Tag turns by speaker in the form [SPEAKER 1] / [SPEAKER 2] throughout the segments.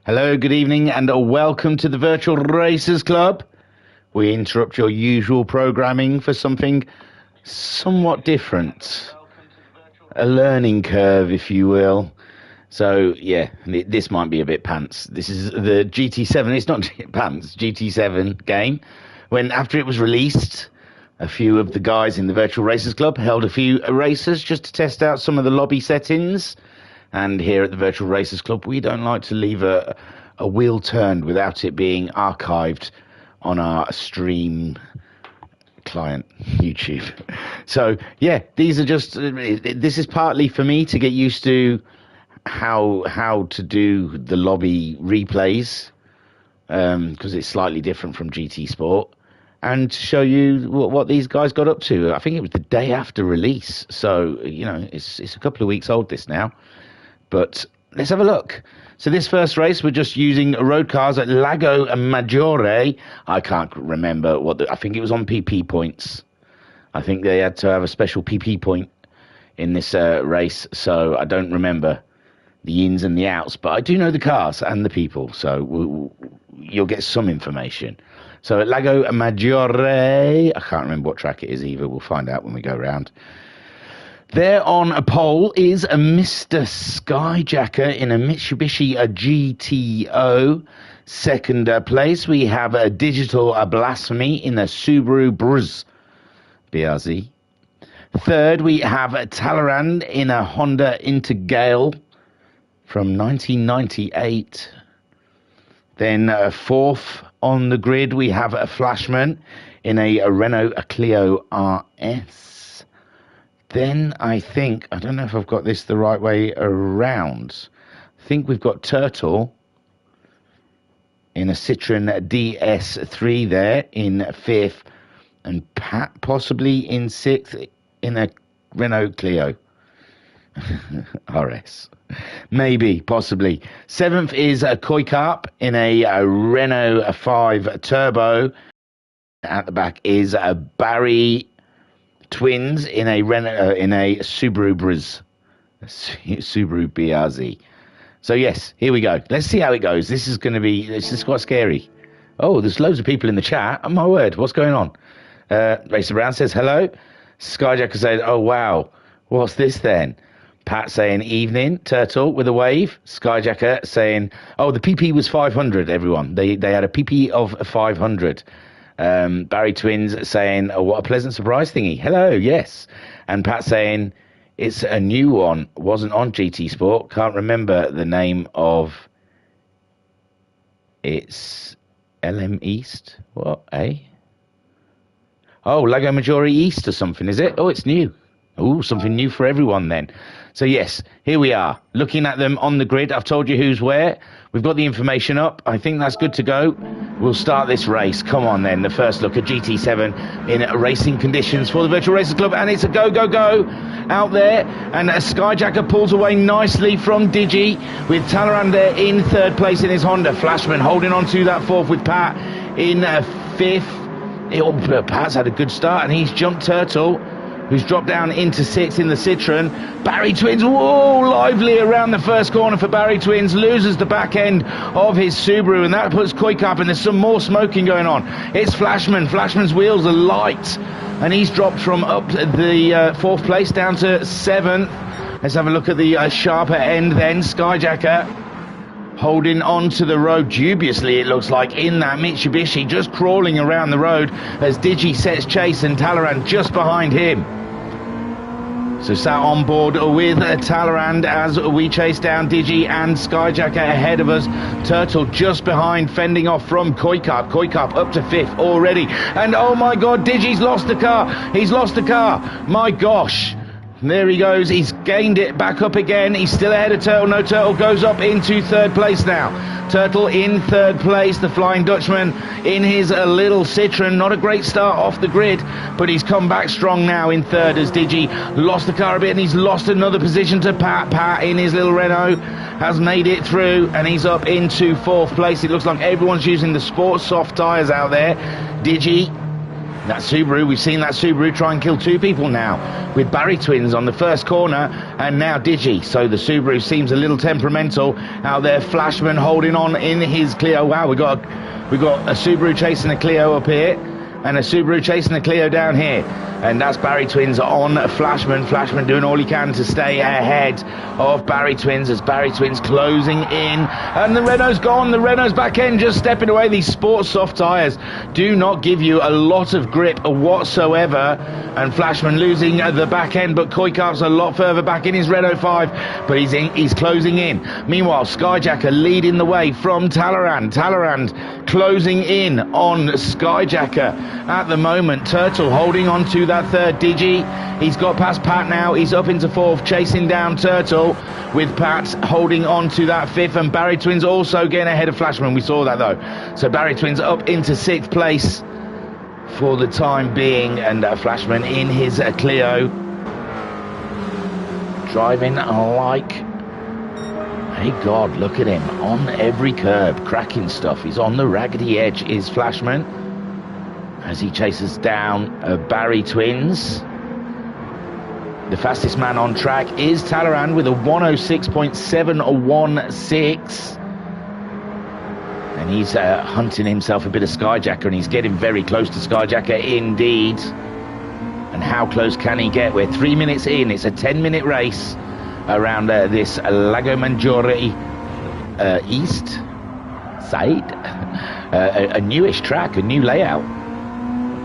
[SPEAKER 1] Hello, good evening, and welcome to the Virtual Racers Club. We interrupt your usual programming for something somewhat different. A learning curve, if you will. So, yeah, this might be a bit pants. This is the Gt7, it's not pants, Gt7 game. When, after it was released, a few of the guys in the Virtual Racers Club held a few races just to test out some of the lobby settings. And here at the Virtual Racers Club, we don't like to leave a wheel turned without it being archived on our stream client, YouTube. So, yeah, these are just... This is partly for me to get used to how to do the lobby replays, because it's slightly different from GT Sport, and to show you what these guys got up to. I think it was the day after release. So, you know, it's a couple of weeks old, this now. But let's have a look. So this first race, we're just using road cars at Lago Maggiore. I can't remember I think it was on PP points. I think they had to have a special PP point in this race, so I don't remember the ins and the outs, but I do know the cars and the people, so you'll get some information. So at Lago Maggiore, I can't remember what track it is either. We'll find out when we go around. There on a pole is a Mr. Skyjacker in a Mitsubishi GTO. Second place, we have a Digital Blasphemy in a Subaru BRZ. Third, we have a Talleyrand in a Honda Intergale from 1998. Then fourth on the grid, we have a Flashman in a Renault Clio RS. Then I don't know if I've got this the right way around. I think we've got Turtle in a Citroen DS3 there in fifth, and Pat possibly in sixth in a Renault Clio RS. Maybe, possibly. Seventh is a Koikarp in a Renault 5 Turbo. At the back is a Barry Twins in a Subaru BRZ. So yes, here we go. Let's see how it goes. This is quite scary. Oh, there's loads of people in the chat. Oh my word, what's going on? Racer Brown says hello. Skyjacker says, oh wow, what's this then? Pat saying evening. Turtle with a wave. Skyjacker saying, oh, the PP was 500. Everyone, they had a PP of 500. Barry Twins saying, oh, what a pleasant surprise thingy. Hello, yes. And Pat saying, it's a new one. Wasn't on GT Sport. Can't remember the name of... It's LM East. What, eh? Oh, Lago Maggiore East or something, is it? Oh, it's new. Oh, something new for everyone then. So yes, here we are, looking at them on the grid. I've told you who's where. We've got the information up. I think that's good to go. We'll start this race. Come on then, the first look at GT7 in racing conditions for the Virtual Racers Club. And it's a go, go, go out there. And a Skyjacker pulls away nicely from Digi with Talleyrand there in third place in his Honda. Flashman holding on to that fourth with Pat in fifth. Pat's had a good start and he's jumped Turtle, who's dropped down into sixth in the Citroen. Barry Twins, whoa, lively around the first corner for Barry Twins, loses the back end of his Subaru, and that puts Koikarp, and there's some more smoking going on. It's Flashman. Flashman's wheels are light, and he's dropped from up the fourth place down to seventh. Let's have a look at the sharper end then. Skyjacker holding on to the road dubiously, it looks like, in that Mitsubishi, just crawling around the road as Digi sets chase, and Talleyrand just behind him. So sat on board with Talleyrand as we chase down Digi, and Skyjacker ahead of us. Turtle just behind, fending off from Koikarp. Koikarp up to fifth already. And oh my God, Digi's lost the car. He's lost the car. My gosh. There he goes. He's gained it back up again. He's still ahead of Turtle. No, Turtle goes up into third place now. Turtle in third place. The Flying Dutchman in his little Citroen. Not a great start off the grid, but he's come back strong now in third as Digi lost the car a bit, and he's lost another position to Pat. Pat in his little Renault has made it through, and he's up into fourth place. It looks like everyone's using the Sport Soft tyres out there. Digi That Subaru, we've seen that Subaru try and kill two people now, with Barry Twins on the first corner, and now Digi. So the Subaru seems a little temperamental out there. Flashman holding on in his Clio. Wow, we got a Subaru chasing a Clio up here, and a Subaru chasing a Clio down here. And that's Barry Twins on Flashman. Flashman doing all he can to stay ahead of Barry Twins as Barry Twins closing in. And the Renault's gone. The Renault's back end just stepping away. These Sport Soft tyres do not give you a lot of grip whatsoever. And Flashman losing the back end, but Koikarp's a lot further back in his Renault 5, but he's closing in. Meanwhile, Skyjacker leading the way from Talleyrand. Talleyrand closing in on Skyjacker at the moment. Turtle holding on to that third Digi. He's got past Pat now. He's up into fourth, chasing down Turtle, with Pat holding on to that fifth, and Barry Twins also getting ahead of Flashman. We saw that though. So Barry Twins up into sixth place for the time being, and Flashman in his Clio driving like, hey God, look at him on every curb, cracking stuff. He's on the raggedy edge, is Flashman, as he chases down Barry Twins. The fastest man on track is Talleyrand with a 106.716. And he's hunting himself a bit of Skyjacker, and he's getting very close to Skyjacker indeed. And how close can he get? We're 3 minutes in. It's a 10-minute race around this Lago Maggiore east side. A newish track, a new layout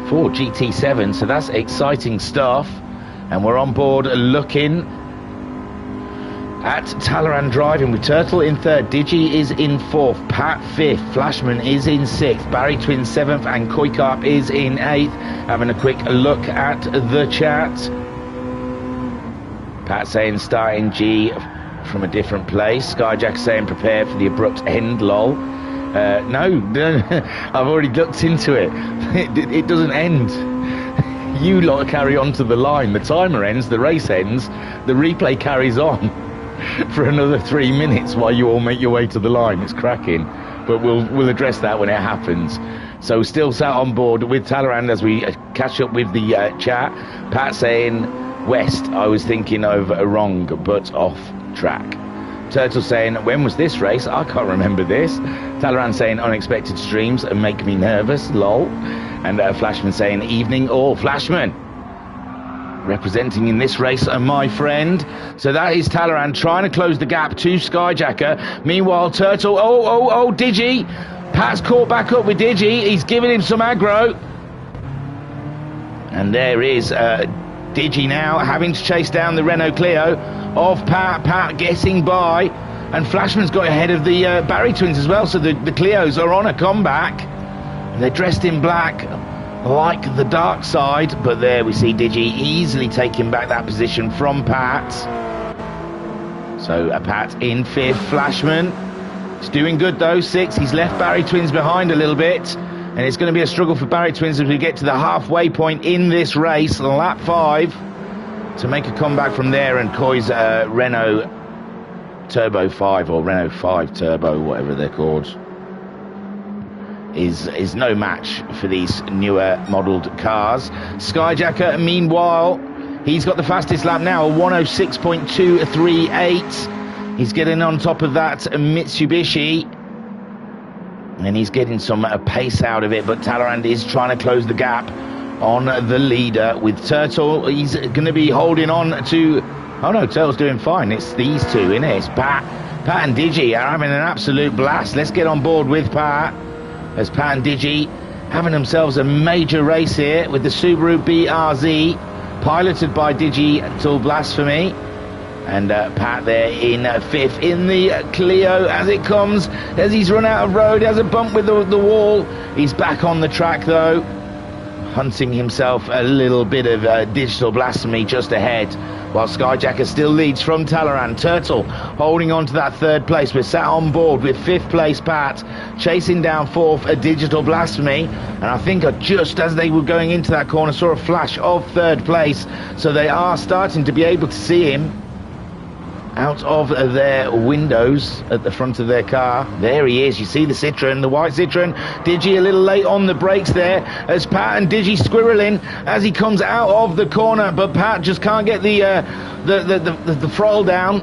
[SPEAKER 1] for GT7, so that's exciting stuff. And we're on board looking at Talleyrand driving with Turtle in third, Digi is in fourth, Pat fifth, Flashman is in sixth, Barry Twin seventh, and Koikarp is in eighth. Having a quick look at the chat, Pat saying starting G from a different place, Skyjack saying prepare for the abrupt end, lol. No, I've already looked into it. It doesn't end. You lot carry on to the line. The timer ends, the race ends, the replay carries on for another 3 minutes while you all make your way to the line. It's cracking, but we'll address that when it happens. So still sat on board with Talleyrand as we catch up with the chat. Pat saying west. I was thinking of wrong, but off track. Turtle saying, when was this race? I can't remember this. Talleyrand saying, unexpected streams make me nervous, lol. And Flashman saying, evening all. Flashman representing in this race, my friend. So that is Talleyrand trying to close the gap to Skyjacker. Meanwhile, Turtle, Digi. Pat's caught back up with Digi. He's giving him some aggro. And there is Digi now having to chase down the Renault Clio of Pat. Pat getting by, and Flashman's got ahead of the Barry Twins as well, so the Clios are on a comeback, and they're dressed in black like the dark side, but there we see Digi easily taking back that position from Pat. So Pat in fifth, Flashman is doing good though, sixth. He's left Barry Twins behind a little bit, and it's going to be a struggle for Barry Twins as we get to the halfway point in this race, lap 5, to make a comeback from there. And Coy's Renault Turbo 5, or Renault 5 Turbo, whatever they're called, is no match for these newer modelled cars. Skyjacker, meanwhile, he's got the fastest lap now, a 106.238. He's getting on top of that Mitsubishi, and he's getting some pace out of it, but Talleyrand is trying to close the gap on the leader with Turtle. He's going to be holding on to... Oh no, Turtle's doing fine. It's these two, isn't it? It's Pat and Digi are having an absolute blast. Let's get on board with Pat, as Pat and Digi having themselves a major race here with the Subaru BRZ, piloted by Digital Blasphemy. And Pat there in fifth in the Clio as it comes, as he's run out of road, has a bump with the wall. He's back on the track though, hunting himself a little bit of Digital Blasphemy just ahead, while Skyjacker still leads from Talleyrand. Turtle holding on to that third place. We're sat on board with fifth place Pat, chasing down fourth a Digital Blasphemy, and I think just as they were going into that corner saw a flash of third place, so they are starting to be able to see him out of their windows at the front of their car. There he is. You see the Citroen, the white Citroen. Digi a little late on the brakes there as Pat and Digi squirreling as he comes out of the corner, but Pat just can't get the throttle down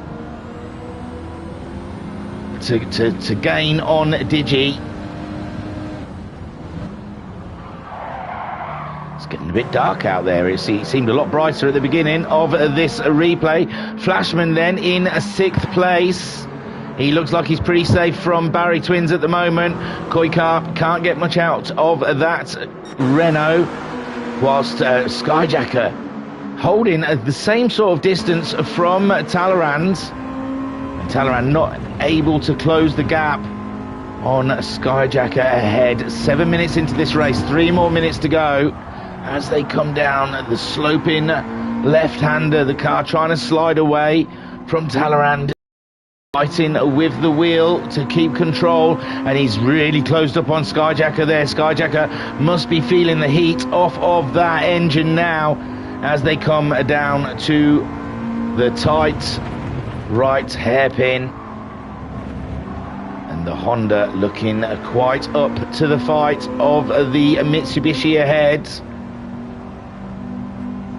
[SPEAKER 1] to gain on Digi. It's getting a bit dark out there. It seemed a lot brighter at the beginning of this replay. Flashman then in 6th place. He looks like he's pretty safe from Barry Twins at the moment. Koikar can't get much out of that Renault, whilst Skyjacker holding the same sort of distance from Talleyrand. Talleyrand not able to close the gap on Skyjacker ahead. 7 minutes into this race, 3 more minutes to go as they come down the sloping left-hander. The car trying to slide away from Talleyrand, fighting with the wheel to keep control, and he's really closed up on Skyjacker there. Skyjacker must be feeling the heat off of that engine now as they come down to the tight right hairpin, and the Honda looking quite up to the fight of the Mitsubishi ahead.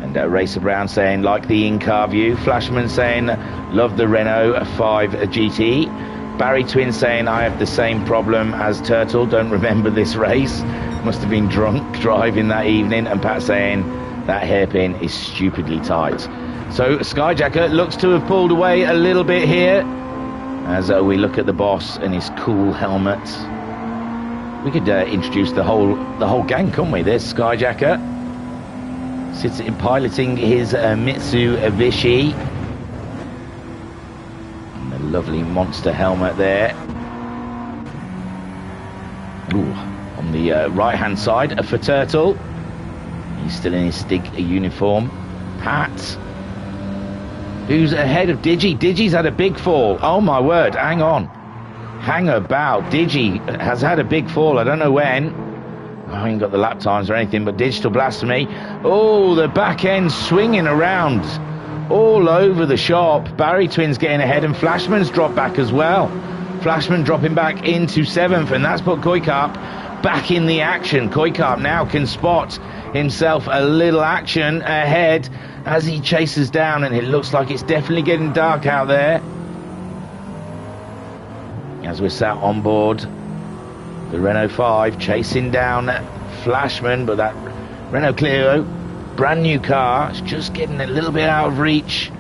[SPEAKER 1] And Racer Brown saying, like the in-car view. Flashman saying, love the Renault 5 GT. Barry Twin saying, I have the same problem as Turtle, don't remember this race, must have been drunk driving that evening. And Pat saying, that hairpin is stupidly tight. So Skyjacker looks to have pulled away a little bit here as we look at the boss and his cool helmet. We could introduce the whole gang, couldn't we? There's Skyjacker, sits in piloting his Mitsubishi, and the lovely monster helmet there. Ooh, on the right hand side for Turtle, he's still in his Stig uniform. Pat, who's ahead of Digi. Digi's had a big fall. Oh my word, hang on, hang about. Digi has had a big fall, I don't know when. I ain't got the lap times or anything, but Digital Blasphemy. Oh, the back end swinging around all over the shop. Barry Twins getting ahead, and Flashman's dropped back as well. Flashman dropping back into 7th, and that's put Koikarp back in the action. Koikarp now can spot himself a little action ahead as he chases down, and it looks like it's definitely getting dark out there as we're sat on board the Renault 5, chasing down Flashman, but that Renault Clio, brand new car, is just getting a little bit out of reach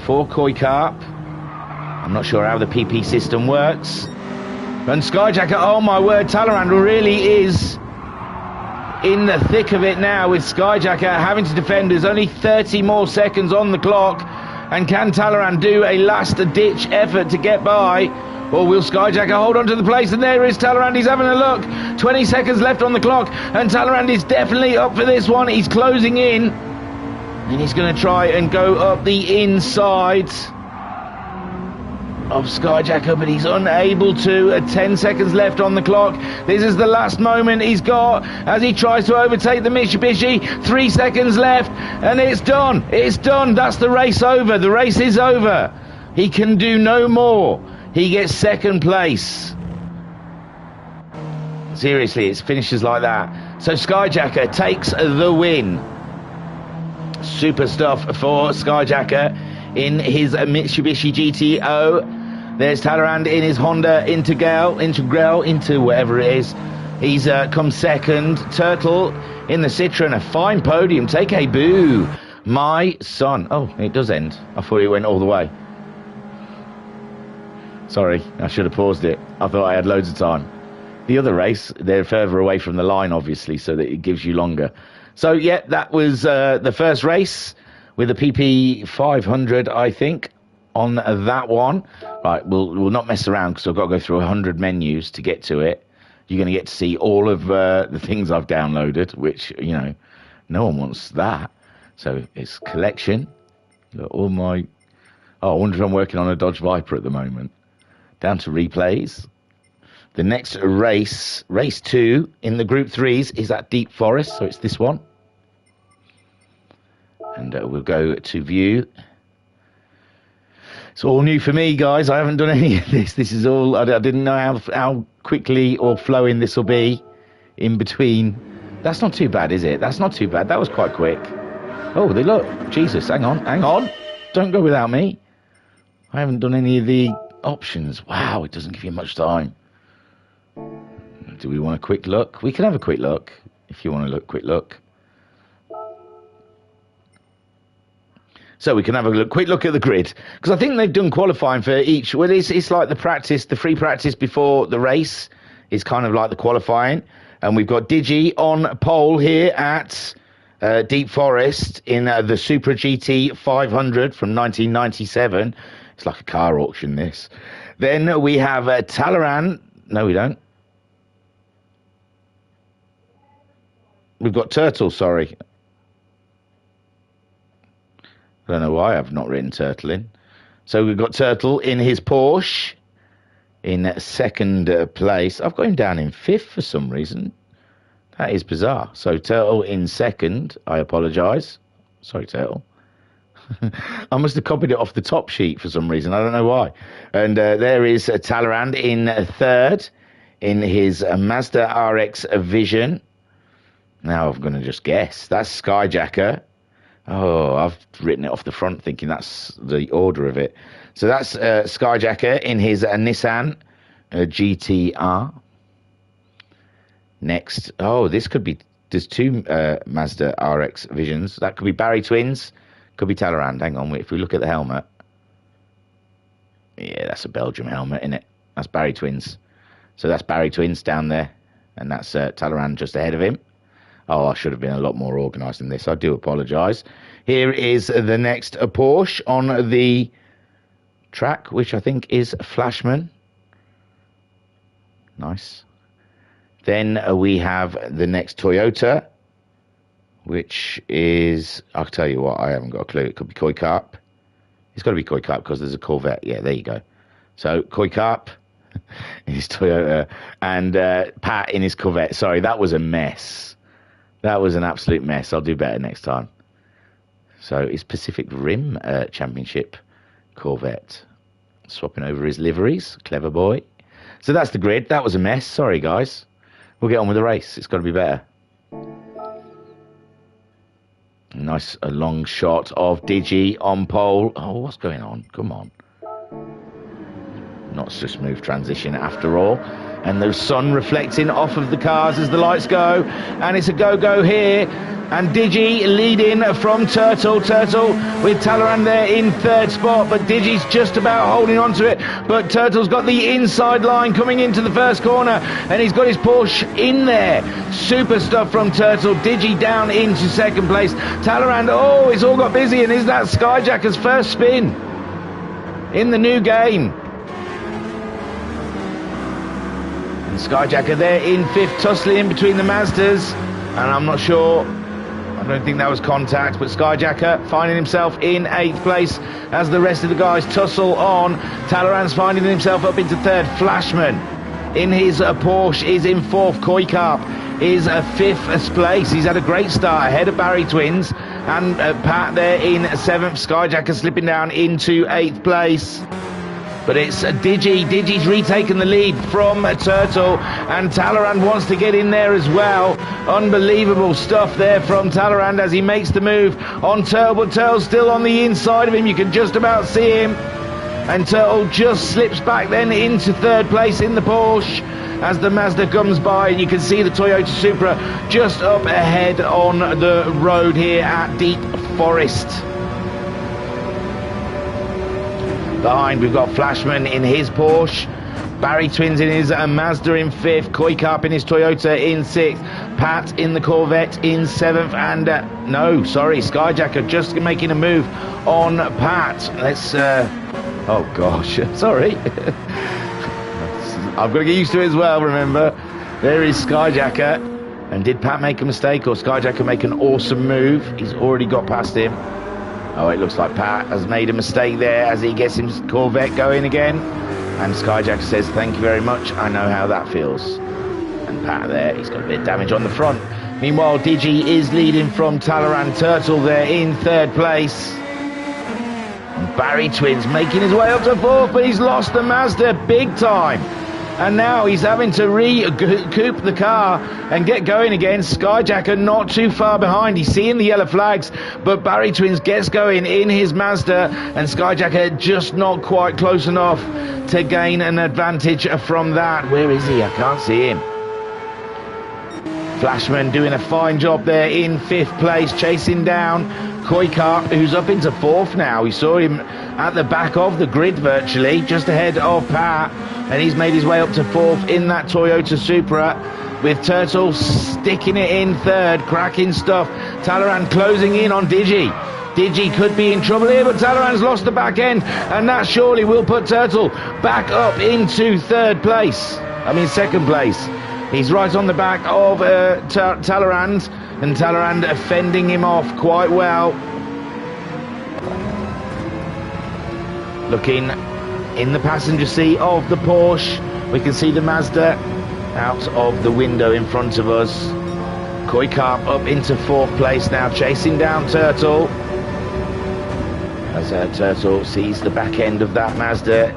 [SPEAKER 1] for Koikarp. I'm not sure how the PP system works. And Skyjacker, oh my word, Talleyrand really is in the thick of it now, with Skyjacker having to defend. There's only 30 more seconds on the clock, and can Talleyrand do a last-ditch effort to get by? Or will Skyjacker hold on to the place? And there is Talleyrand, he's having a look. 20 seconds left on the clock, and Talleyrand is definitely up for this one. He's closing in, and he's going to try and go up the inside of Skyjacker, but he's unable to. 10 seconds left on the clock. This is the last moment he's got as he tries to overtake the Mitsubishi. 3 seconds left, and it's done. It's done. That's the race over. The race is over. He can do no more. He gets 2nd place. Seriously, it's finishes like that. So Skyjacker takes the win. Super stuff for Skyjacker in his Mitsubishi GTO. There's Talleyrand in his Honda Integral, into whatever it is. He's come 2nd. Turtle in the Citroen, a fine podium. Take a boo, my son. Oh, it does end. I thought it went all the way. Sorry, I should have paused it. I thought I had loads of time. The other race, they're further away from the line, obviously, so that it gives you longer. So, yeah, that was the first race with a PP 500, I think, on that one. Right, we'll not mess around because I've got to go through 100 menus to get to it. You're going to get to see all of the things I've downloaded, which, you know, no one wants that. So it's collection. Got all my... Oh, I wonder if I'm working on a Dodge Viper at the moment. Down to replays. The next race, race 2 in the Group 3s, is at Deep Forest, so it's this one. And we'll go to view. It's all new for me, guys. I haven't done any of this. This is all, I didn't know how quickly or flowing this will be in between. That's not too bad, is it? That's not too bad. That was quite quick. Oh, they look. Jesus, hang on. Don't go without me. I haven't done any of the options. Wow, it doesn't give you much time. Do we want a quick look? We can have a quick look if you want to quick look. So we can have a quick look at the grid, because I think they've done qualifying for each. Well, it's like the free practice before the race is kind of like the qualifying. And we've got Digi on pole here at Deep Forest in the Supra GT 500 from 1997. It's like a car auction, this. Then we have Talleyrand. No, we don't. We've got Turtle, sorry. I don't know why I've not written Turtle in. So we've got Turtle in his Porsche in second place. I've got him down in fifth for some reason. That is bizarre. So Turtle in second. I apologise. Sorry, Turtle. I must have copied it off the top sheet for some reason. I don't know why. And there is Talleyrand in third in his Mazda RX Vision. Now I'm going to just guess. That's Skyjacker. Oh, I've written it off the front thinking that's the order of it. So that's Skyjacker in his Nissan GTR. Next. Oh, this could be... There's two Mazda RX Visions. That could be Barry Twins. Could be Talleyrand. Hang on. If we look at the helmet. Yeah, that's a Belgium helmet, isn't it? That's Barry Twins. So that's Barry Twins down there. And that's Talleyrand just ahead of him. Oh, I should have been a lot more organised than this. I do apologise. Here is the next Porsche on the track, which I think is Flashman. Nice. Then we have the next Toyota, which is... I'll tell you what, I haven't got a clue. It could be Koi Carp. It's got to be Koi Carp because there's a Corvette. Yeah, there you go. So, Koi Carp in his Toyota and Pat in his Corvette. Sorry, that was a mess. That was an absolute mess. I'll do better next time. So it's Pacific Rim Championship Corvette. Swapping over his liveries. Clever boy. So that's the grid. That was a mess. Sorry, guys. We'll get on with the race. It's got to be better. Nice long shot of Digi on pole. Oh, what's going on? Come on. Not so smooth transition after all. And the sun reflecting off of the cars as the lights go. And it's a go-go here. And Digi leading from Turtle. Turtle with Talleyrand there in third spot. But Digi's just about holding on to it. But Turtle's got the inside line coming into the first corner. And he's got his Porsche in there. Super stuff from Turtle. Digi down into second place. Talleyrand, oh, it's all got busy. And is that Skyjacker's first spin in the new game? Skyjacker there in fifth, tussling in between the Mazdas, and I'm not sure, I don't think that was contact, but Skyjacker finding himself in eighth place as the rest of the guys tussle on. Talleyrand's finding himself up into third. Flashman in his Porsche is in fourth. Koi Carp is fifth place. He's had a great start ahead of Barry Twins, and Pat there in seventh. Skyjacker slipping down into eighth place. But it's Digi. Digi's retaken the lead from Turtle, and Talleyrand wants to get in there as well. Unbelievable stuff there from Talleyrand as he makes the move on Turtle, but Turtle's still on the inside of him. You can just about see him. And Turtle just slips back then into third place in the Porsche as the Mazda comes by, and you can see the Toyota Supra just up ahead on the road here at Deep Forest. Behind, we've got Flashman in his Porsche, Barry Twins in his Mazda in fifth, Koi Carp in his Toyota in sixth, Pat in the Corvette in seventh, and no, sorry, Skyjacker just making a move on Pat. Let's, oh gosh, sorry. I've got to get used to it as well, remember. There is Skyjacker, and did Pat make a mistake or Skyjacker make an awesome move? He's already got past him. Oh, it looks like Pat has made a mistake there as he gets his Corvette going again. And Skyjacker says, thank you very much. I know how that feels. And Pat there, he's got a bit of damage on the front. Meanwhile, Digi is leading from Talleyrand. Turtle there in third place. And Barry Twins making his way up to fourth, but he's lost the Mazda big time. And now he's having to recoup the car and get going again. Skyjacker not too far behind. He's seeing the yellow flags, but Barry Twins gets going in his Mazda, and Skyjacker just not quite close enough to gain an advantage from that. Where is he? I can't see him. Flashman doing a fine job there in fifth place, chasing down Koikart, who's up into fourth now. We saw him at the back of the grid virtually, just ahead of Pat, and he's made his way up to fourth in that Toyota Supra, with Turtle sticking it in third. Cracking stuff. Talleyrand closing in on Digi. Digi could be in trouble here, but Talleyrand's lost the back end, and that surely will put Turtle back up into second place. He's right on the back of Talleyrand, and Talleyrand fending him off quite well. Looking in the passenger seat of the Porsche, we can see the Mazda out of the window in front of us. Koikart up into fourth place now, chasing down Turtle. As Turtle sees the back end of that Mazda.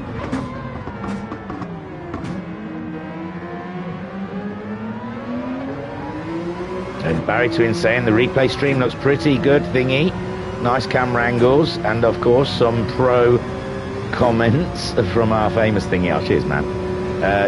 [SPEAKER 1] And Barry Twin saying the replay stream looks pretty good thingy. Nice camera angles, and of course some pro comments from our famous thingy. Oh, cheers, man.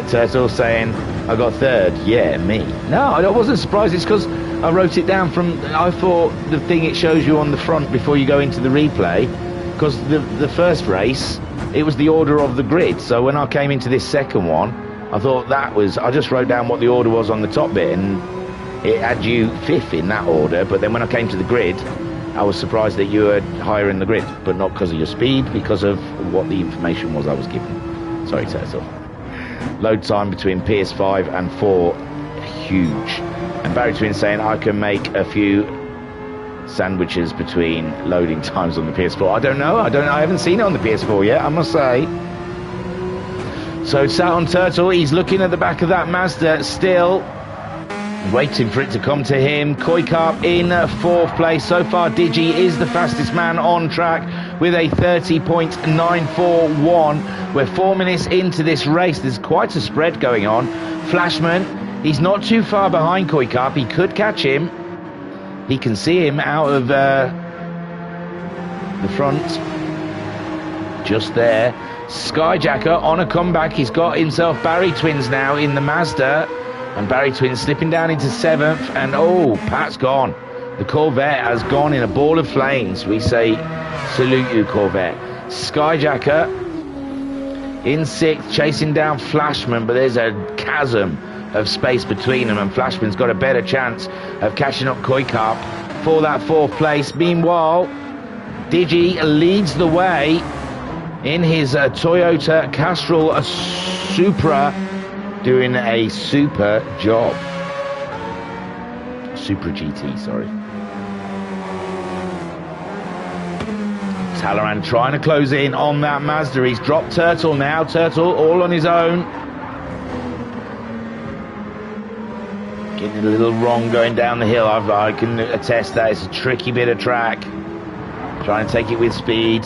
[SPEAKER 1] Turtle saying, I got third. Yeah, me. No, I wasn't surprised. It's because I wrote it down from, I thought the thing it shows you on the front before you go into the replay, because the first race, it was the order of the grid. So when I came into this second one, I thought I just wrote down what the order was on the top bit, and it had you fifth in that order. But then when I came to the grid, I was surprised that you were higher in the grid, but not because of your speed, because of what the information was I was given. Sorry, Turtle. Load time between PS5 and 4, huge. And Barry Twin saying I can make a few sandwiches between loading times on the PS4. I don't know. I haven't seen it on the PS4 yet, I must say. So sat on Turtle, he's looking at the back of that Mazda still, waiting for it to come to him. Koikart in fourth place. So far, Digi is the fastest man on track with a 30.941. We're 4 minutes into this race. There's quite a spread going on. Flashman, he's not too far behind Koikart. He could catch him. He can see him out of the front. Just there. Skyjacker on a comeback. He's got himself Barry Twins now in the Mazda. And Barry Twins slipping down into seventh. And oh, Pat's gone. The Corvette has gone in a ball of flames. We say, salute you, Corvette. Skyjacker in sixth, chasing down Flashman. But there's a chasm of space between them. And Flashman's got a better chance of catching up Koikart for that fourth place. Meanwhile, Digi leads the way in his Toyota Castrol Supra, doing a super job. Supra GT, sorry. Talleyrand trying to close in on that Mazda. He's dropped Turtle now. Turtle all on his own. Getting it a little wrong going down the hill. I can attest that it's a tricky bit of track. Trying to take it with speed.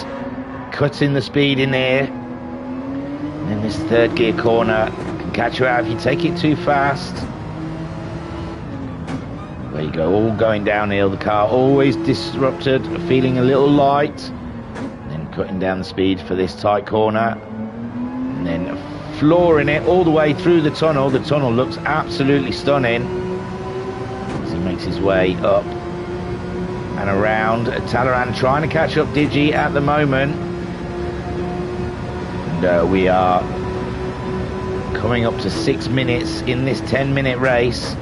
[SPEAKER 1] Cutting the speed in there. And then this third gear corner can catch you out if you take it too fast. There you go, all going downhill. The car always disrupted, feeling a little light. And then cutting down the speed for this tight corner. And then flooring it all the way through the tunnel. The tunnel looks absolutely stunning as he makes his way up and around. Talleyrand trying to catch up Digi at the moment. And we are coming up to 6 minutes in this 10-minute race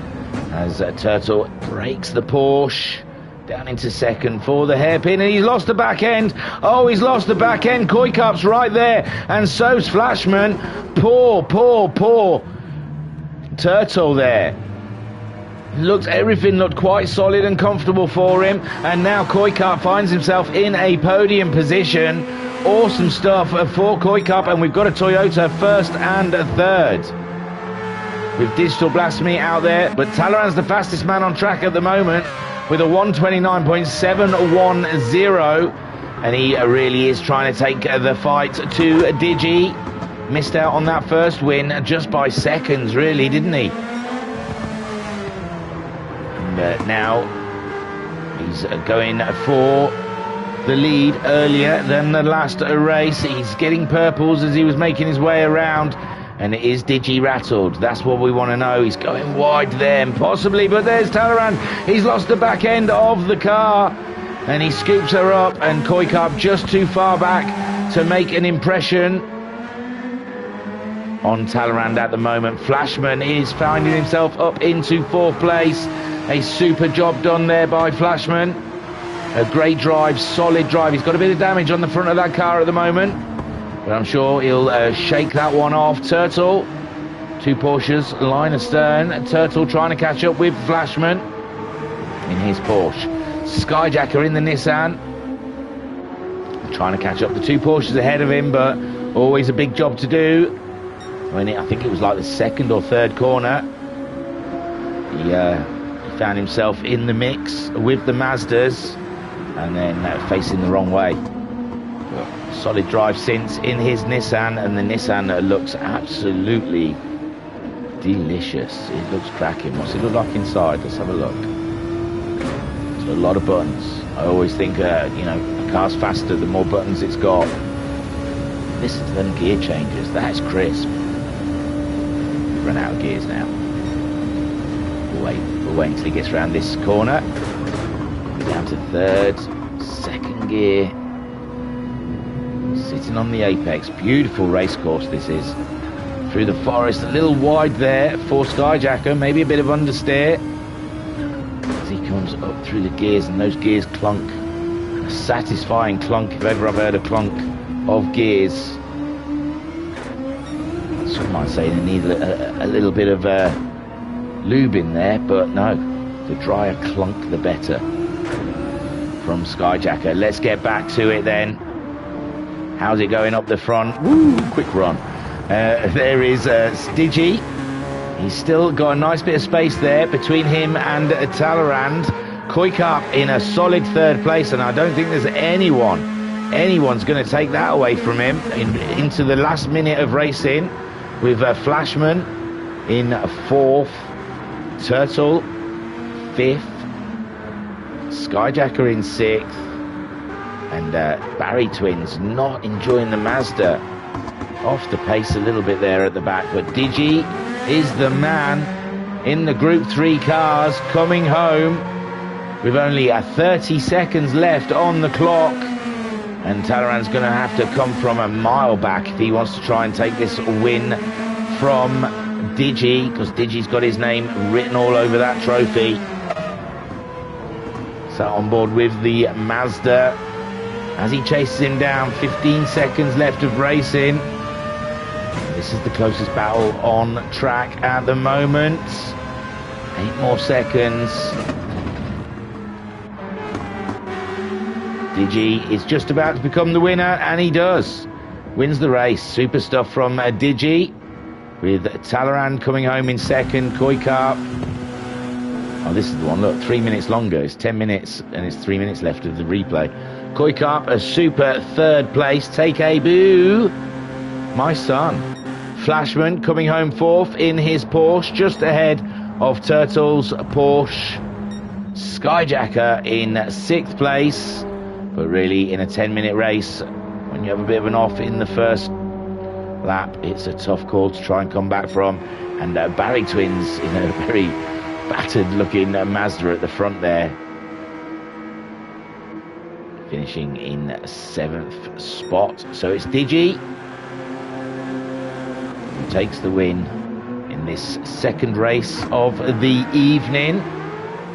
[SPEAKER 1] as Turtle breaks the Porsche down into second for the hairpin, and he's lost the back end. Oh, he's lost the back end. Koikart's right there, and so's Flashman. Poor Turtle there. Everything looked quite solid and comfortable for him, and now Koikart finds himself in a podium position. Awesome stuff for Koikart, and we've got a Toyota first and a third with Digital Blasphemy out there. But Talleyrand's the fastest man on track at the moment with a 129.710, And he really is trying to take the fight to Digi. Missed out on that first win just by seconds, really, didn't he? And now he's going for the lead earlier than the last race. He's getting purples as he was making his way around. And it is Digi rattled. That's what we want to know. He's going wide there, possibly, but there's Talleyrand. He's lost the back end of the car. And he scoops her up, and Koikap just too far back to make an impression on Talleyrand at the moment. Flashman is finding himself up into 4th place. A super job done there by Flashman. A great drive, solid drive. He's got a bit of damage on the front of that car at the moment, but I'm sure he'll shake that one off. Turtle, 2 Porsches, line astern. Turtle trying to catch up with Flashman in his Porsche. Skyjacker in the Nissan, trying to catch up the 2 Porsches ahead of him, but always a big job to do. I think it was like the 2nd or 3rd corner. He found himself in the mix with the Mazdas and then facing the wrong way. But solid drive since in his Nissan, and the Nissan looks absolutely delicious. It looks cracking. What's it look like inside? Let's have a look. A lot of buttons. I always think, a car's faster the more buttons it's got. Listen to them gear changes. That's crisp. We've run out of gears now. We'll wait until he gets around this corner. Down to 3rd, 2nd gear. Sitting on the apex. Beautiful race course this is. Through the forest, a little wide there for Skyjacker. Maybe a bit of understeer. He comes up through the gears, and those gears clunk. A satisfying clunk, if ever I've heard a clunk of gears. Some might say they need a little bit of lube in there, but no, the drier clunk the better from Skyjacker. Let's get back to it then. How's it going up the front? Woo, quick run. There is Digi. He's still got a nice bit of space there between him and Talleyrand. Koikap in a solid 3rd place, and I don't think there's anyone's going to take that away from him into the last minute of racing, with Flashman in 4th, Turtle 5th, Skyjacker in 6th, and Barry Twins not enjoying the Mazda. Off the pace a little bit there at the back, but Digi is the man in the Group 3 cars coming home with only 30 seconds left on the clock, and Talleyrand's going to have to come from a mile back if he wants to try and take this win from Digi, because Digi's got his name written all over that trophy. Sat on board with the Mazda as he chases him down. 15 seconds left of racing. This is the closest battle on track at the moment. 8 more seconds. Digi is just about to become the winner, and he does. Wins the race. Super stuff from Digi, with Talleyrand coming home in 2nd. Koikap. Oh, this is the one. Look, 3 minutes longer. It's 10 minutes, and it's 3 minutes left of the replay. Koikap, a super 3rd place. Take a boo, my son. Flashman coming home 4th in his Porsche, just ahead of Turtle's Porsche. Skyjacker in 6th place, but really in a 10-minute race, when you have a bit of an off in the first lap, it's a tough call to try and come back from. And Barry Twins in a very battered looking Mazda at the front there, finishing in 7th spot. So it's Digi who takes the win in this 2nd race of the evening,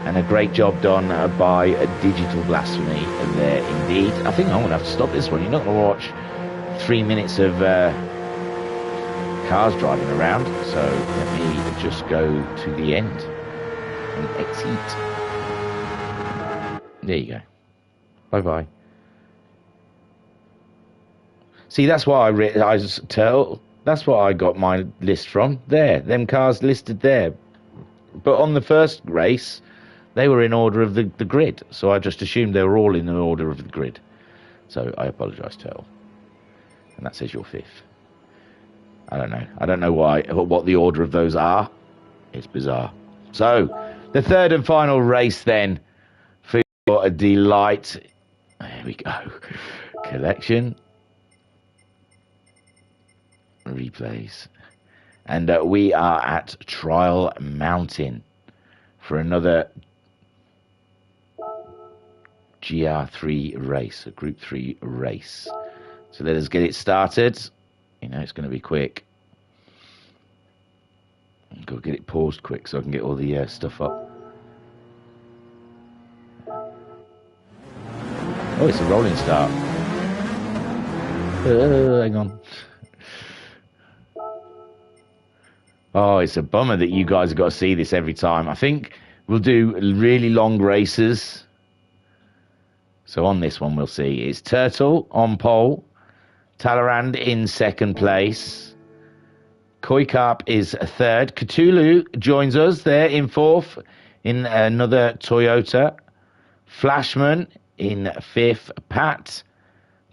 [SPEAKER 1] and a great job done by Digital Blasphemy there indeed. I think I'm going to have to stop this one. You're not going to watch 3 minutes of cars driving around, so let me just go to the end and exit. There you go. Bye bye. See, that's why that's what I got my list from. There, them cars listed there. But on the first race, they were in order of the grid, so I just assumed they were all in the order of the grid. So I apologise, Turtle. And that says you're 5th. I don't know. I don't know why, what the order of those are. It's bizarre. So, the third and final race then for a delight. There we go. Collection. Replays. And we are at Trial Mountain for another GR3 race, a Group 3 race. So let us get it started. You know, it's going to be quick. I've got to get it paused quick so I can get all the stuff up. Oh, it's a rolling start. Hang on. Oh, it's a bummer that you guys have got to see this every time. I think we'll do really long races. So on this one, we'll see. It's Turtle on pole. Talleyrand in second place. Koi Carp is third. Cthulhu joins us there in fourth in another Toyota. Flashman in fifth. Pat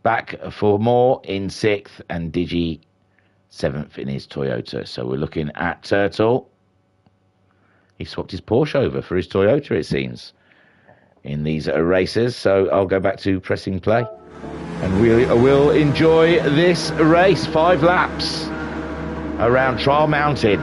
[SPEAKER 1] back for more in sixth. And Digi seventh in his Toyota. So we're looking at Turtle. He swapped his Porsche over for his Toyota, it seems, in these races. So I'll go back to pressing play. And we'll enjoy this race. 5 laps around Trial Mountain.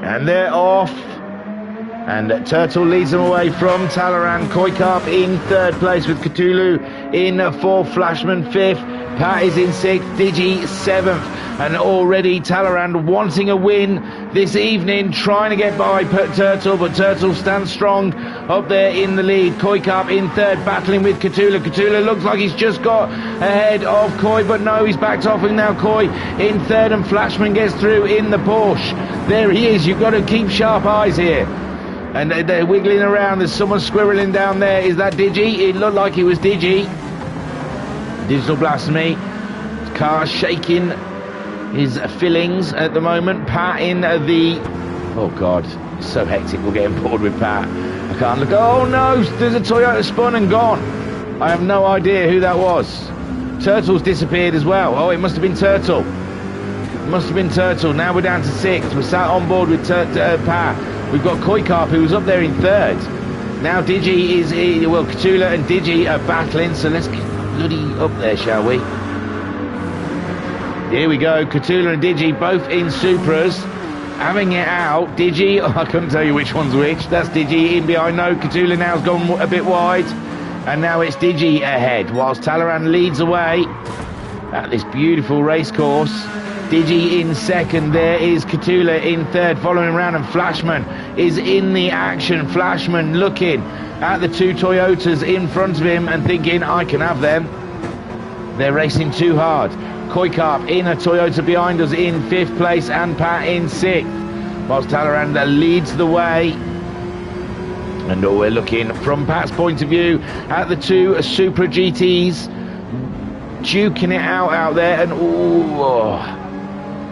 [SPEAKER 1] And they're off. And Turtle leads them away from Talleyrand. Koi Carp in third place with Cthulhu in fourth. Flashman fifth. Pat is in sixth. Digi seventh. And already Talleyrand wanting a win this evening, trying to get by Turtle, but Turtle stands strong up there in the lead. Koi Carp in third, battling with Cthulhu. Cthulhu looks like he's just got ahead of Koi, but no, he's backed off, and now Koi in third, and Flashman gets through in the Porsche. There he is. You've got to keep sharp eyes here. And they're wiggling around. There's someone squirreling down there. Is that Digi? It looked like it was Digi. Digital Blasphemy. Car shaking his fillings at the moment. Pat in the... Oh, God. It's so hectic. We're getting bored with Pat. I can't look. Oh, no. There's a Toyota spun and gone. I have no idea who that was. Turtle's disappeared as well. Oh, it must have been Turtle. It must have been Turtle. Now we're down to sixth. We're sat on board with Pat. We've got Koi Carp, who was up there in third. Now Digi is... Well, Cthulhu and Digi are battling, so let's get bloody up there, shall we? Here we go. Cthulhu and Digi both in Supras, having it out. Digi, I couldn't tell you which one's which. That's Digi in behind. No, Cthulhu now's gone a bit wide. And now it's Digi ahead, whilst Talleyrand leads away at this beautiful race course. Digi in second. There is Cthulhu in third, following around, and Flashman is in the action. Flashman looking at the two Toyotas in front of him and thinking, I can have them. They're racing too hard. Koi Carp in a Toyota behind us in fifth place, and Pat in sixth, whilst Talleyrand leads the way. And we're looking from Pat's point of view at the two Supra GTs duking it out there, and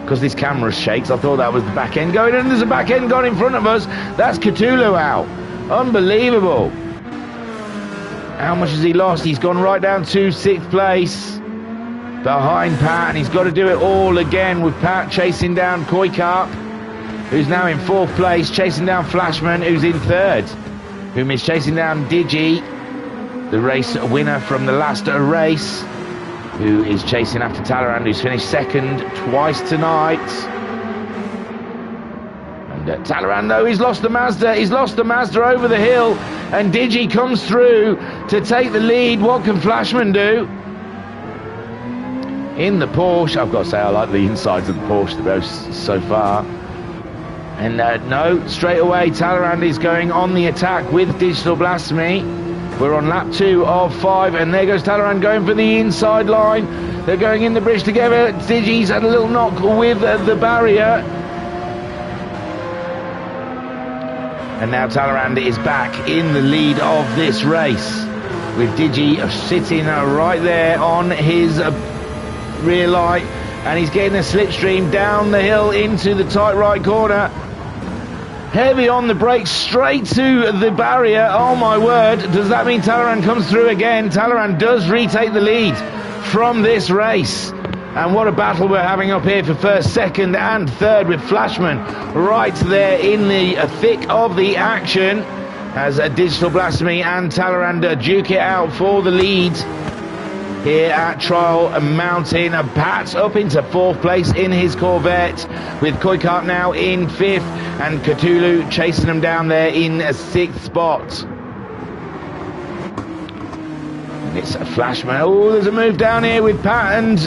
[SPEAKER 1] because this camera shakes, I thought that was the back end going, and there's a back end gone in front of us. That's Cthulhu out. Unbelievable. How much has he lost? He's gone right down to sixth place behind Pat, and he's got to do it all again with Pat chasing down Koi Carp, who's now in fourth place, chasing down Flashman, who's in third, whom is chasing down Digi, the race winner from the last race, who is chasing after Talleyrand, who's finished second twice tonight. And Talleyrand, though, he's lost the Mazda. He's lost the Mazda over the hill, and Digi comes through to take the lead. What can Flashman do? In the Porsche, I've got to say, I like the insides of the Porsche the most so far. And no, straight away, Talleyrand is going on the attack with Digital Blasphemy. We're on lap 2 of 5, and there goes Talleyrand going for the inside line. They're going in the bridge together. Digi's had a little knock with the barrier. And now Talleyrand is back in the lead of this race, with Digi sitting right there on his rear light, and he's getting a slipstream down the hill into the tight right corner. heavy on the brakes, straight to the barrier. Oh my word, does that mean Talleyrand comes through again? Talleyrand does retake the lead from this race. And what a battle we're having up here for first, second and third, with Flashman right there in the thick of the action as Digital Blasphemy and Talleyrand duke it out for the lead here at Trial Mountain. Pat's up into fourth place in his Corvette, with Koikart now in fifth and Cthulhu chasing him down there in sixth spot. And it's a Flashman. Oh, there's a move down here with Pat and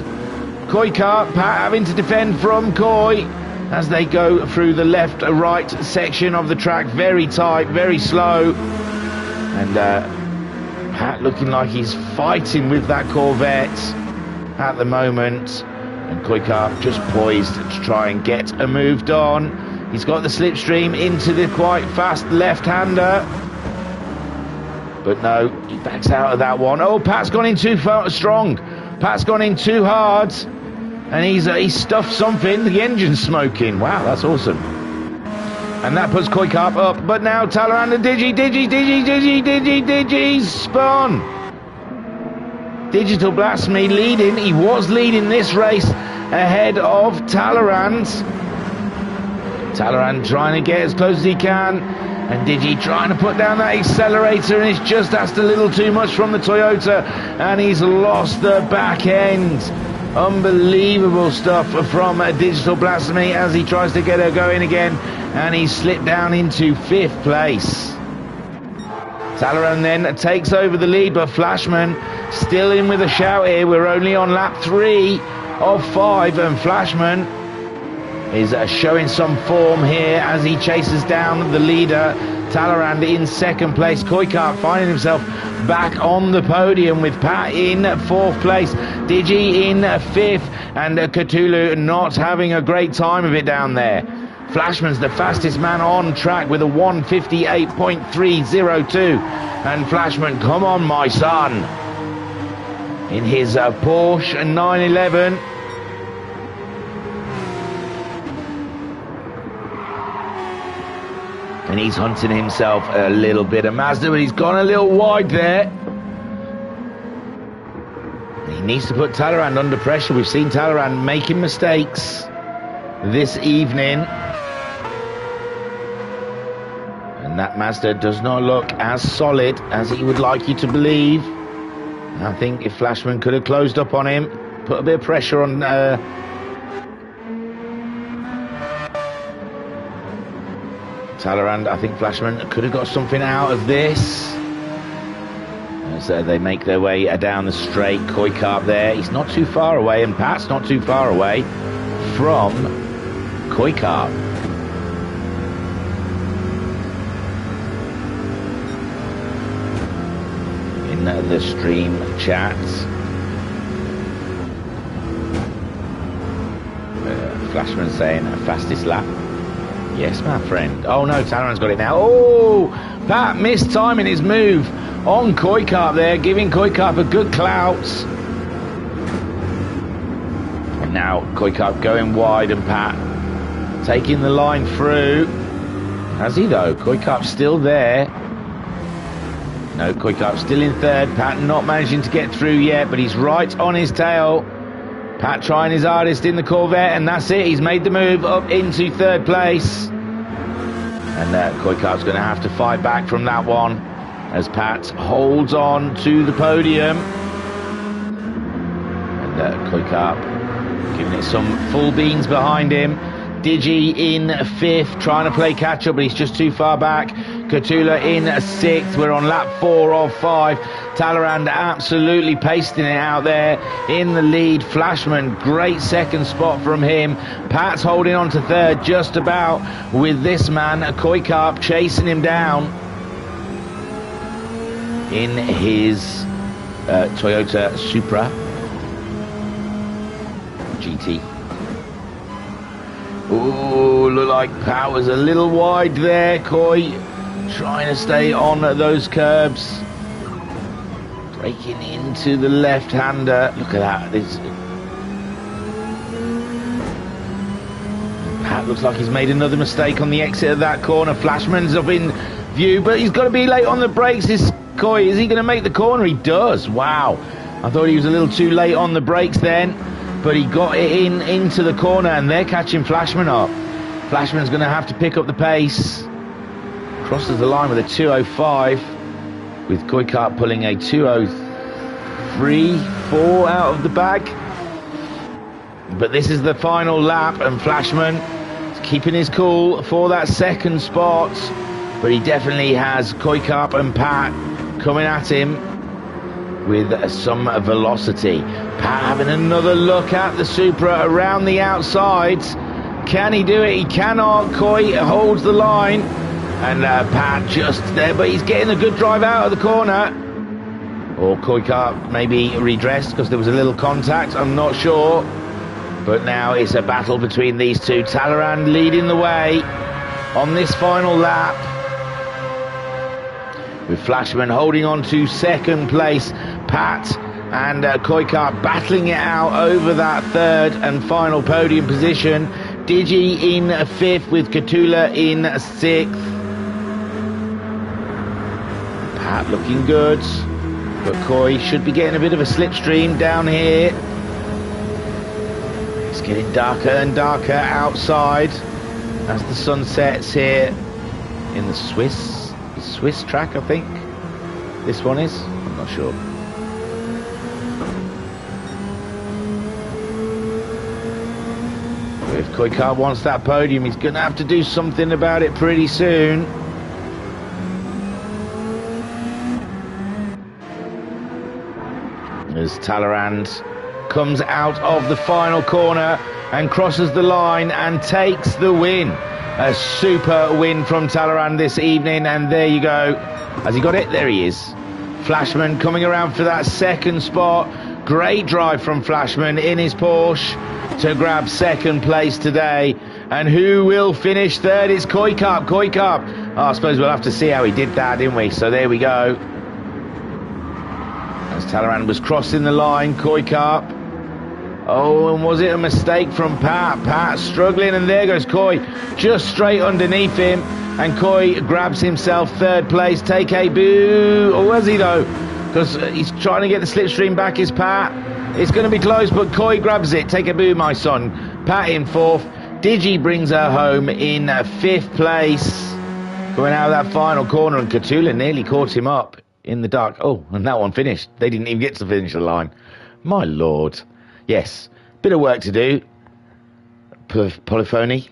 [SPEAKER 1] Koikart. Pat having to defend from Koi as they go through the left-right section of the track. Very tight, very slow. And Pat looking like he's fighting with that Corvette at the moment. And Koikart just poised to try and get a move on. He's got the slipstream into the quite fast left-hander. But no, he backs out of that one. Oh, Pat's gone in too far strong. Pat's gone in too hard. And he's stuffed something. The engine's smoking. Wow, that's awesome. And that puts Koikart up. But now Talleyrand and Digi spun. Digital Blasphemy leading. He was leading this race ahead of Talleyrand. Talleyrand trying to get as close as he can. And Digi trying to put down that accelerator. And it's just asked a little too much from the Toyota. And he's lost the back end. Unbelievable stuff from Digital Blasphemy as he tries to get her going again, and he slipped down into fifth place. Talleyrand then takes over the lead, but Flashman still in with a shout here. We're only on lap 3 of 5, and Flashman is showing some form here as he chases down the leader. Talleyrand in second place. Koikart finding himself back on the podium with Pat in fourth place, Digi in fifth, and Cthulhu not having a great time of it down there. Flashman's the fastest man on track with a 1:58.302, and Flashman, come on my son, in his Porsche 911. And he's hunting himself a little bit of Mazda, but he's gone a little wide there. He needs to put Talleyrand under pressure. We've seen Talleyrand making mistakes this evening. And that Mazda does not look as solid as he would like you to believe. I think if Flashman could have closed up on him, put a bit of pressure on Talleyrand, I think Flashman could have got something out of this. As they make their way down the straight. Koikart there, he's not too far away, and Pat's not too far away from Koikart. In the stream chat, Flashman saying fastest lap. Yes, my friend. Oh no, Talleyrand's got it now. Oh, Pat missed timing his move on Koikart there, giving Koikart a good clout. And now Koikart going wide, and Pat taking the line through. Has he though? Koikart's still there. No, Koikart's still in third. Pat not managing to get through yet, but he's right on his tail. Pat trying his hardest in the Corvette, and that's it. He's made the move up into third place. And Koikart's going to have to fight back from that one as Pat holds on to the podium. And Koikart giving it some full beans behind him. Digi in fifth, trying to play catch up, but he's just too far back. Cthulhu in sixth. We're on lap 4 of 5. Talleyrand absolutely pasting it out there in the lead. Flashman, great second spot from him. Pat's holding on to third just about, with this man Koikart chasing him down in his Toyota Supra GT. Ooh, look like Pat was a little wide there. Koi trying to stay on those curbs. Breaking into the left-hander. Look at that. Pat looks like he's made another mistake on the exit of that corner. Flashman's up in view, but he's got to be late on the brakes. Is Coy, is he going to make the corner? He does. Wow. I thought he was a little too late on the brakes then, but he got it into the corner, and they're catching Flashman up. Flashman's going to have to pick up the pace. Crosses the line with a 2:05, with Koikart pulling a 2:03.4 out of the bag. But this is the final lap, and Flashman is keeping his cool for that second spot. But he definitely has Koikart and Pat coming at him with some velocity. Pat having another look at the Supra around the outsides. Can he do it? He cannot. Coy holds the line, and Pat just there, but he's getting a good drive out of the corner. Or Koikart maybe redressed because there was a little contact, I'm not sure. But now it's a battle between these two. Talleyrand leading the way on this final lap, with Flashman holding on to second place. Pat and Koikart battling it out over that third and final podium position. Digi in fifth, with Katula in sixth. Pat looking good, but Coy should be getting a bit of a slipstream down here. It's getting darker and darker outside as the sun sets here in the Swiss track, I think this one is. I'm not sure. If Koikart wants that podium, he's going to have to do something about it pretty soon. As Talleyrand comes out of the final corner and crosses the line and takes the win. A super win from Talleyrand this evening, and there you go. Has he got it? There he is. Flashman coming around for that second spot. Great drive from Flashman in his Porsche to grab second place today. And who will finish third? It's Koikart. Koikart. Oh, I suppose we'll have to see how he did that, didn't we? So there we go. As Talleyrand was crossing the line, Koikart. Oh, and was it a mistake from Pat? Pat struggling, and there goes Coy, just straight underneath him. And Coy grabs himself third place. Take a boo. Or was he, though? Because he's trying to get the slipstream back, is Pat. It's going to be close, but Coy grabs it. Take a boo, my son. Pat in fourth. Digi brings her home in fifth place. Going out of that final corner, and Katula nearly caught him up in the dark. Oh, and that one finished. They didn't even get to the finish line. My lord. Yes, bit of work to do. Polyphony,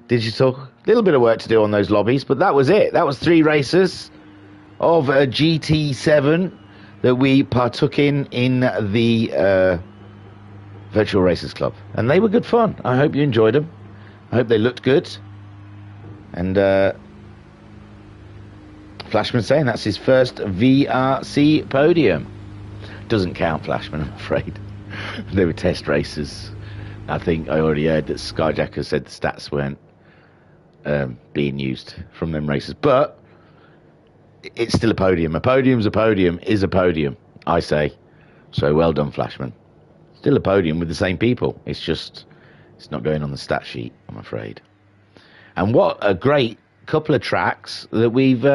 [SPEAKER 1] digital. Little bit of work to do on those lobbies, but that was it. That was 3 races of a GT7 that we partook in the Virtual Racers Club. And they were good fun. I hope you enjoyed them. I hope they looked good. And Flashman saying that's his first VRC podium. Doesn't count, Flashman, I'm afraid. They were test races. I think I already heard that Skyjacker said the stats weren't being used from them races. But it's still a podium. A podium's a podium is a podium, I say. So well done, Flashman. Still a podium with the same people. It's just, it's not going on the stat sheet, I'm afraid. And what a great couple of tracks that we've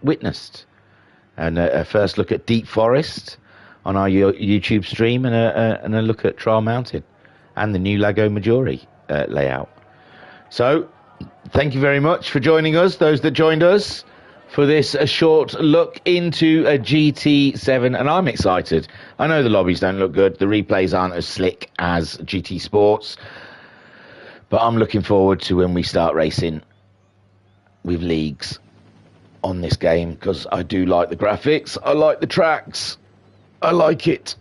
[SPEAKER 1] witnessed. And a first look at Deep Forest on our YouTube stream, and a look at Trial Mountain and the new Lago Maggiore layout. So thank you very much for joining us, those that joined us, for this short look into a GT7. And I'm excited. I know the lobbies don't look good. The replays aren't as slick as GT Sports. But I'm looking forward to when we start racing with leagues on this game, because I do like the graphics. I like the tracks. I like it.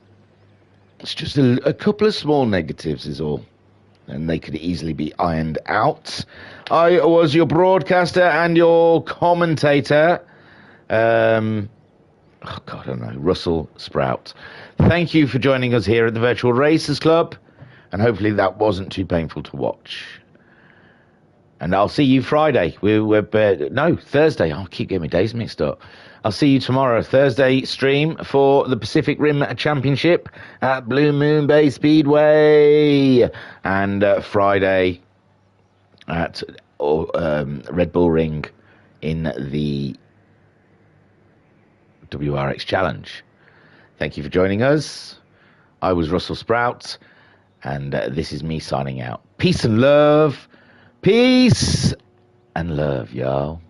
[SPEAKER 1] It's just a couple of small negatives is all, and they could easily be ironed out. I was your broadcaster and your commentator, oh God, I don't know, Russell Sprout. Thank you for joining us here at the Virtual Racers Club, and hopefully that wasn't too painful to watch. And I'll see you Friday. No, Thursday. I'll keep getting my days mixed up. I'll see you tomorrow, Thursday stream for the Pacific Rim Championship at Blue Moon Bay Speedway. And Friday, at Red Bull Ring in the WRX Challenge. Thank you for joining us. I was Russell Sprout, and this is me signing out. Peace and love. Peace and love, y'all.